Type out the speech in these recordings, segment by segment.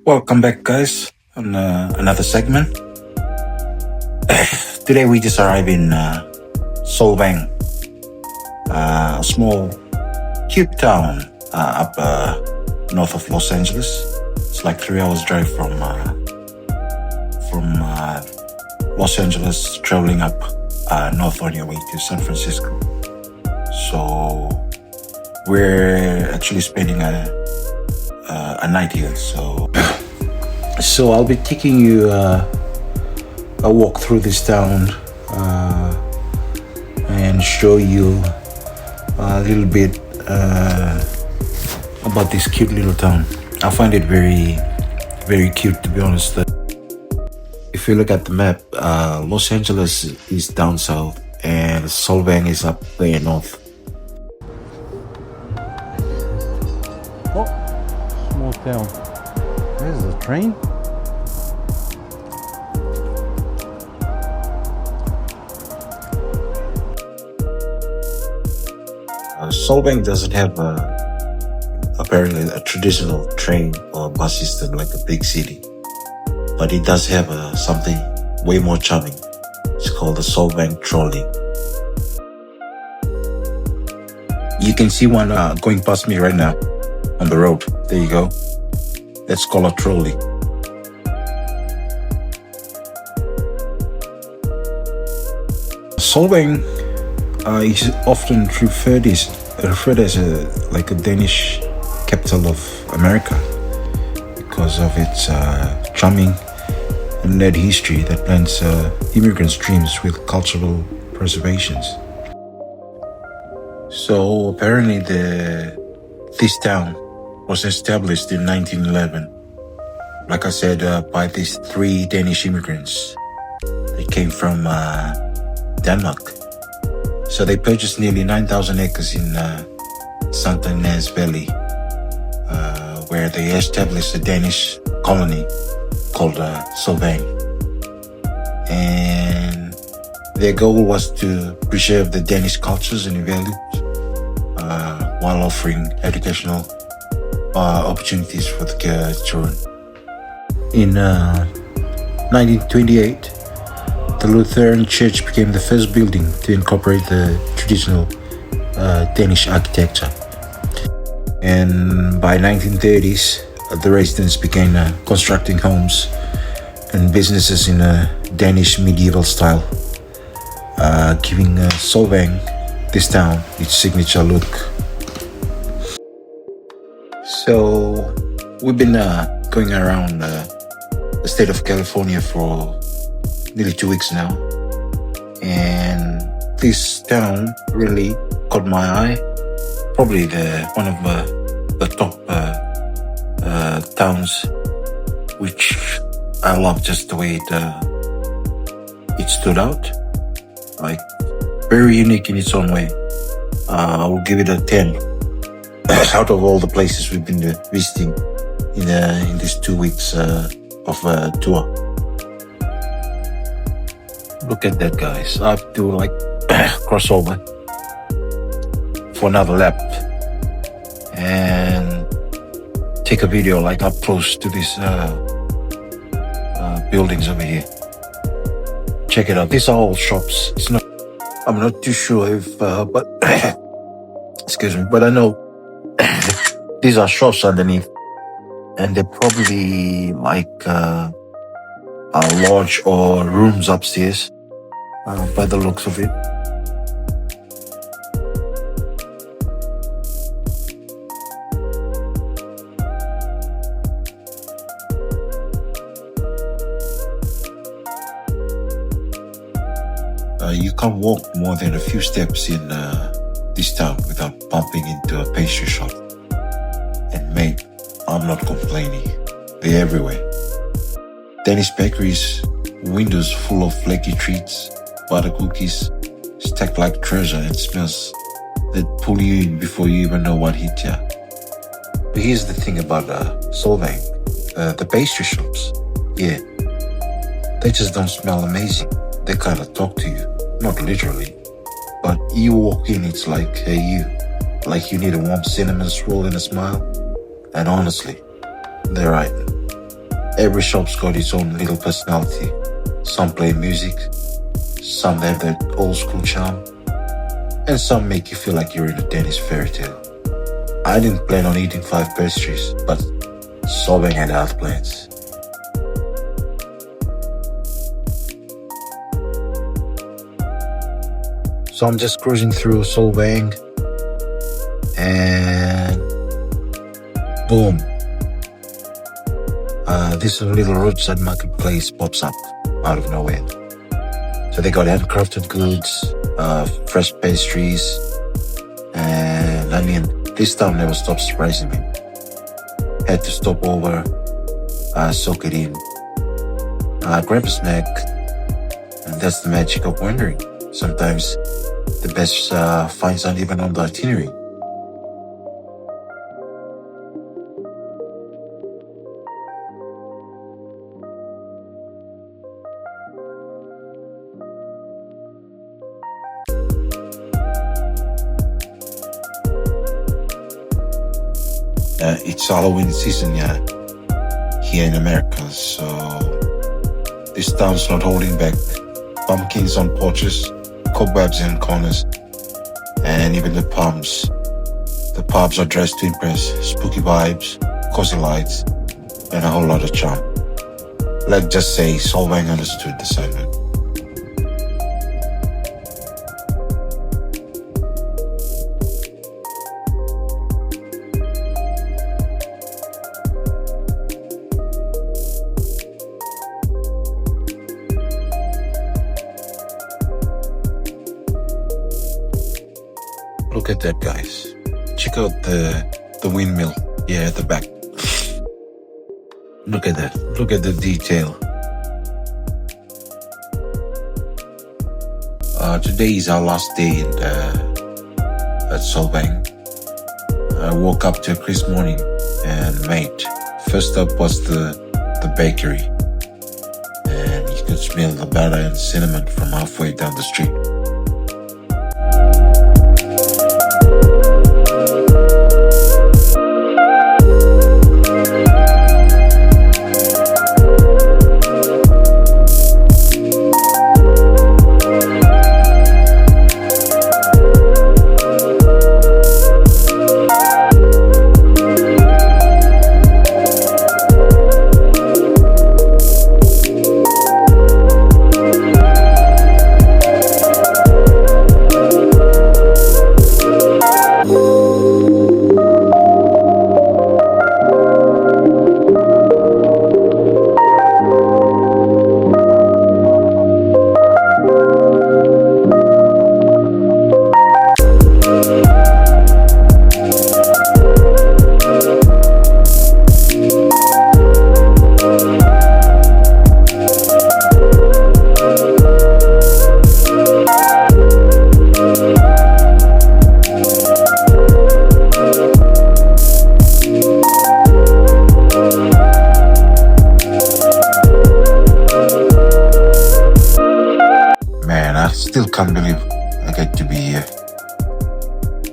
Welcome back, guys, on another segment. Today we just arrived in Solvang, a small, cute town up north of Los Angeles. It's like 3 hours drive from Los Angeles, traveling up north on your way to San Francisco. So we're actually spending a night here. So I'll be taking you a walk through this town and show you a little bit about this cute little town. I find it very, very cute, to be honest. If you look at the map, Los Angeles is down south and Solvang is up there north. Oh, small town. There's a train. Solvang doesn't have apparently a traditional train or bus system like a big city, but it does have something way more charming. It's called the Solvang trolley. You can see one going past me right now on the road. There you go. That's called a trolley. Solvang is often referred as a Danish capital of America because of its charming and net history that blends immigrants' dreams with cultural preservations. So apparently this town was established in 1911, like I said, by these 3 Danish immigrants. They came from Denmark. So they purchased nearly 9,000 acres in St. Ynez Valley, where they established a Danish colony called Solvang. And their goal was to preserve the Danish cultures and values while offering educational opportunities for the children. In 1928, the Lutheran Church became the first building to incorporate the traditional Danish architecture. And by 1930s, the residents began constructing homes and businesses in a Danish medieval style, giving Solvang, this town, its signature look. So we've been going around the state of California for nearly 2 weeks now, and this town really caught my eye. Probably one of the top towns, which I love just the way it stood out, like very unique in its own way. I will give it a 10 out of all the places we've been visiting in these 2 weeks of tour. Look at that, guys. I have to cross over for another lap and take a video up close to these buildings over here. Check it out. These are all shops. I'm not too sure if, but excuse me, but I know these are shops underneath, and they're probably lodge or rooms upstairs, by the looks of it. You can't walk more than a few steps in this town without bumping into a pastry shop. And mate, I'm not complaining. They're everywhere. Danish bakeries, windows full of flaky treats, butter cookies, stacked like treasure, and smells that pull you in before you even know what hit ya. But here's the thing about Solvang, the pastry shops. Yeah, they just don't smell amazing. They kind of talk to you, not literally, but you walk in, it's like, hey you, like you need a warm cinnamon roll and a smile. And honestly, they're right. Every shop's got its own little personality. Some play music, some have that old school charm, and some make you feel like you're in a Danish fairy tale. I didn't plan on eating 5 pastries, but Solvang had other plans. So I'm just cruising through Solvang, and boom, this little roadside marketplace pops up out of nowhere. So they got handcrafted goods, fresh pastries, and I mean, this town never stops surprising me. Had to stop over, soak it in, grab a snack, and that's the magic of wandering. Sometimes the best finds aren't even on the itinerary. It's Halloween season, yeah, here in America, so this town's not holding back. Pumpkins on porches, cobwebs in corners, and even the pubs. The pubs are dressed to impress, spooky vibes, cozy lights, and a whole lot of charm. Let's just say Solvang understood the assignment. Look at that, guys. Check out the windmill here at the back. Look at that. Look at the detail. Today is our last day at Solvang. I woke up to a crisp morning, and mate, first up was the bakery. And you could smell the butter and cinnamon from halfway down the street. Still can't believe I get to be here.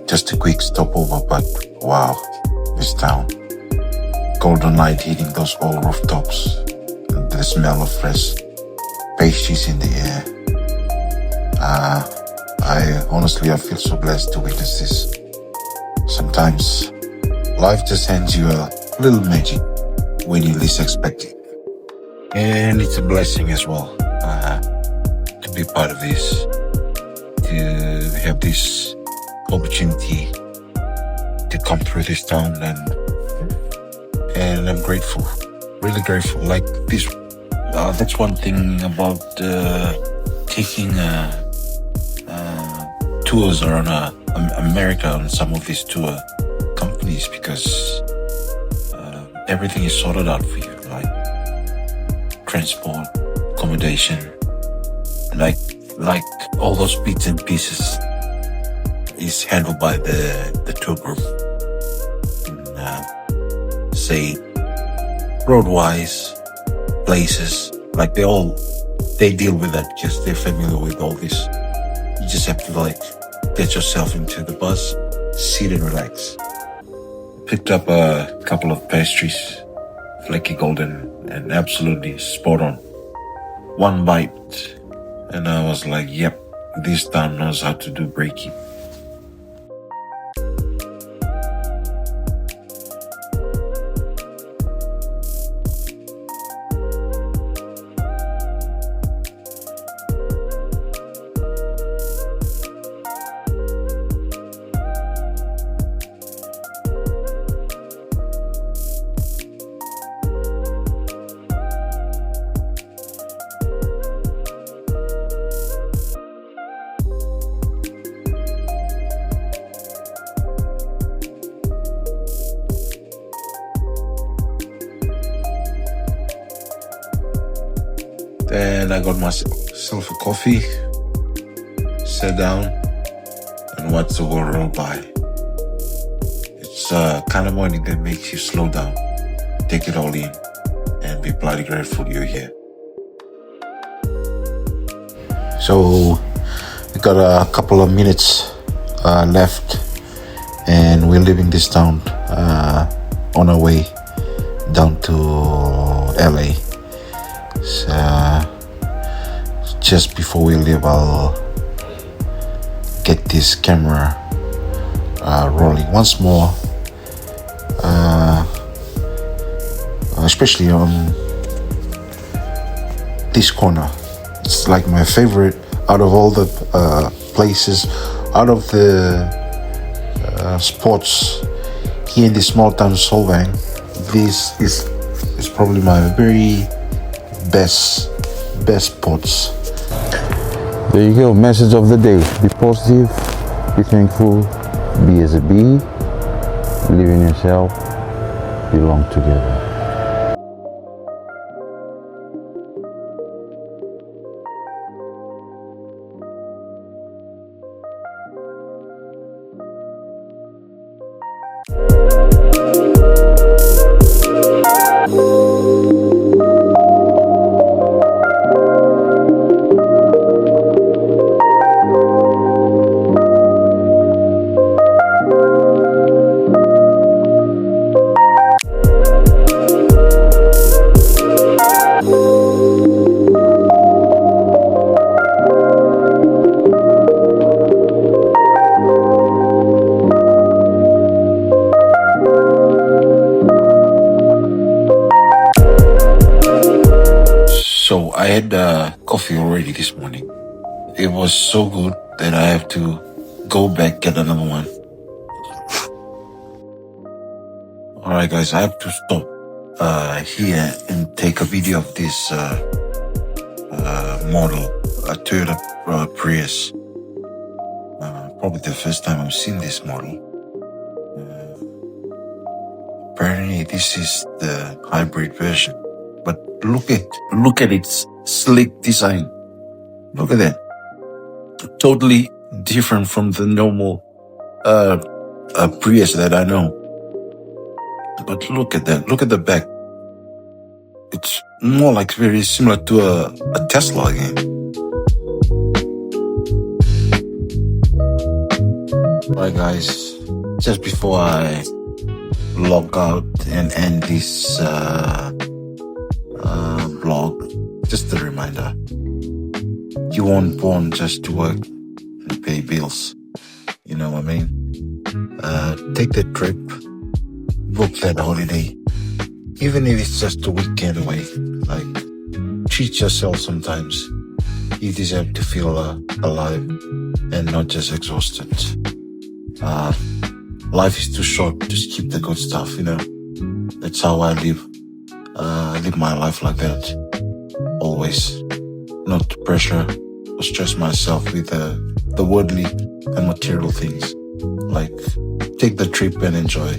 Just a quick stopover, but wow, this town. Golden light hitting those old rooftops, and the smell of fresh pastries in the air. I feel so blessed to witness this. Sometimes life just hands you a little magic when you least expect it. And it's a blessing as well. To be part of this, to have this opportunity to come through this town, and I'm grateful, really grateful. Like this, that's one thing about taking tours around America on some of these tour companies, because everything is sorted out for you, like transport, accommodation. Like all those bits and pieces is handled by the tour group. And, say road-wise, places, like they deal with that because they're familiar with all this. You just have to like get yourself into the bus, sit and relax. Picked up a couple of pastries flaky golden, and absolutely spot on. One bite, and I was like, yep, this town knows how to do breaking. Then I got myself a coffee, sat down, and watched the world roll by. It's kind of morning that makes you slow down, take it all in, and be bloody grateful you're here. So we got a couple of minutes left, and we're leaving this town on our way down to LA. So just before we leave, I'll get this camera rolling once more, especially on this corner. It's like my favorite out of all the places, out of the spots here in this small town Solvang. This is probably my very best spots. There you go, message of the day. Be positive, be thankful, be as a bee, believe in yourself, belong together. So I had coffee already this morning. It was so good that I have to go back, get another one. Alright guys, I have to stop here and take a video of this model, a Toyota Prius. Probably the first time I've seen this model. Apparently this is the hybrid version. But look at its slick design. Look at that. Totally different from the normal Prius that I know. But look at that. Look at the back. It's more like very similar to a Tesla again. Alright guys, just before I log out and end this vlog, just a reminder, you weren't born just to work and pay bills. You know what I mean? Take that trip, book that holiday, even if it's just a weekend away. Like, treat yourself sometimes. You deserve to feel alive and not just exhausted. Life is too short. Just keep the good stuff, you know. That's how I live. Live my life like that. Always. Not to pressure or stress myself with the worldly and material things. Like, take the trip and enjoy.